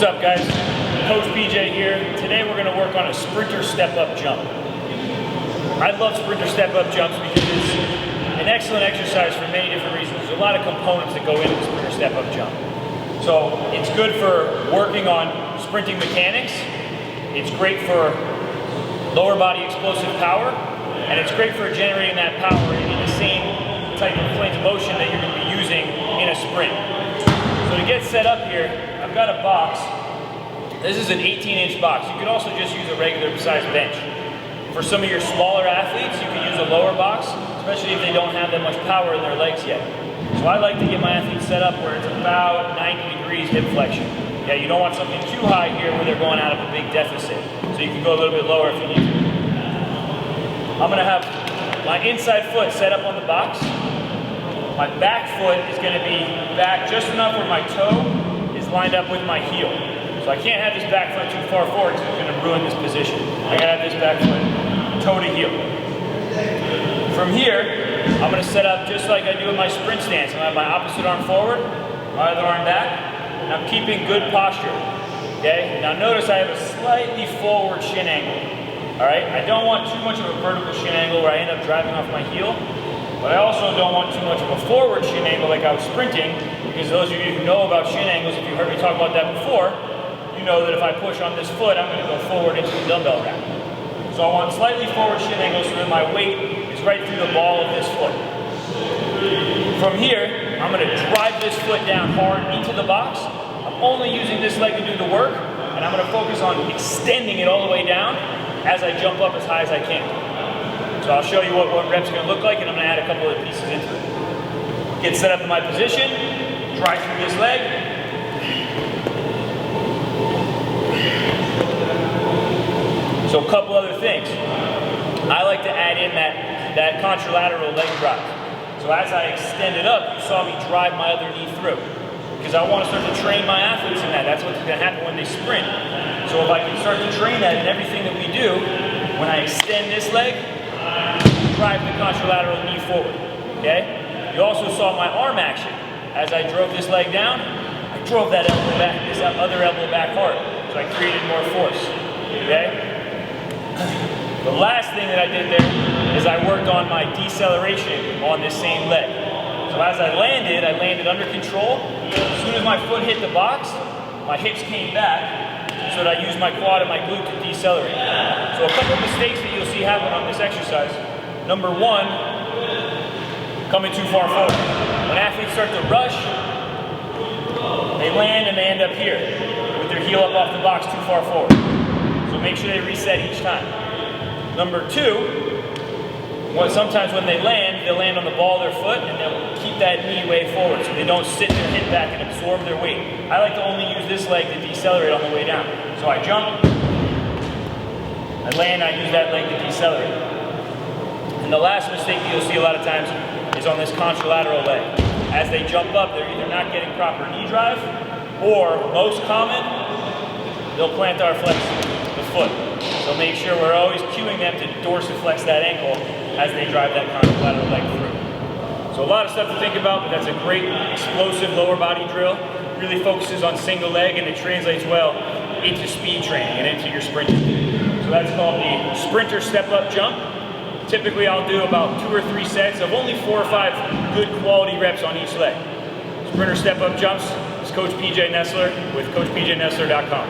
What's up, guys? Coach PJ here. Today we're going to work on a sprinter step-up jump. I love sprinter step-up jumps because it's an excellent exercise for many different reasons. There's a lot of components that go into the sprinter step-up jump. So it's good for working on sprinting mechanics. It's great for lower body explosive power, and it's great for generating that power in the same type of planes of motion that you're going to be using in a sprint. So to get set up here, I've got a box. This is an 18-inch box. You could also just use a regular sized bench. For some of your smaller athletes, you can use a lower box, especially if they don't have that much power in their legs yet. So I like to get my athletes set up where it's about 90 degrees hip flexion. Yeah, you don't want something too high here where they're going out of a big deficit. So you can go a little bit lower if you need to. I'm going to have my inside foot set up on the box. My back foot is going to be back just enough where my toe is lined up with my heel. So I can't have this back foot too far forward because it's going to ruin this position. I got to have this back foot toe to heel. From here, I'm going to set up just like I do in my sprint stance. I'm going to have my opposite arm forward, my other arm back, and I'm keeping good posture. Okay? Now notice I have a slightly forward shin angle. Alright? I don't want too much of a vertical shin angle where I end up driving off my heel. But I also don't want too much of a forward shin angle like I was sprinting, because those of you who know about shin angles, if you heard me talk about that before, you know that if I push on this foot, I'm going to go forward into the dumbbell rack. So I want slightly forward shin angle so that my weight is right through the ball of this foot. From here, I'm going to drive this foot down hard into the box. I'm only using this leg to do the work, and I'm going to focus on extending it all the way down as I jump up as high as I can. So I'll show you what one rep's going to look like, and I'm going to add a couple of pieces into it. Get set up in my position, drive through this leg. So a couple other things. I like to add in that contralateral leg drive. So as I extend it up, you saw me drive my other knee through. Because I want to start to train my athletes in that. That's what's going to happen when they sprint. So if I can start to train that in everything that we do, when I extend this leg, drive the contralateral knee forward, okay? You also saw my arm action. As I drove this leg down, I drove that elbow back, this other elbow back hard, so I created more force, okay? The last thing that I did there is I worked on my deceleration on this same leg. So as I landed under control. As soon as my foot hit the box, my hips came back, so that I used my quad and my glute to decelerate. So a couple of mistakes that you'll see happen on this exercise. Number one, coming too far forward. When athletes start to rush, they land and they end up here with their heel up off the box too far forward. So make sure they reset each time. Number two, sometimes when they land, they'll land on the ball of their foot and they'll keep that knee way forward so they don't sit their hip back and absorb their weight. I like to only use this leg to decelerate on the way down. So I jump, I land, I use that leg to decelerate. And the last mistake that you'll see a lot of times is on this contralateral leg. As they jump up, they're either not getting proper knee drive, or most common, they'll plantar flex the foot. So make sure we're always cueing them to dorsiflex that ankle as they drive that contralateral leg through. So a lot of stuff to think about, but that's a great explosive lower body drill. Really focuses on single leg, and it translates well into speed training and into your sprinting. So that's called the sprinter step-up jump. Typically I'll do about 2 or 3 sets of only 4 or 5 good quality reps on each leg. Sprinter step-up jumps. This is Coach PJ Nestler with CoachPJNestler.com.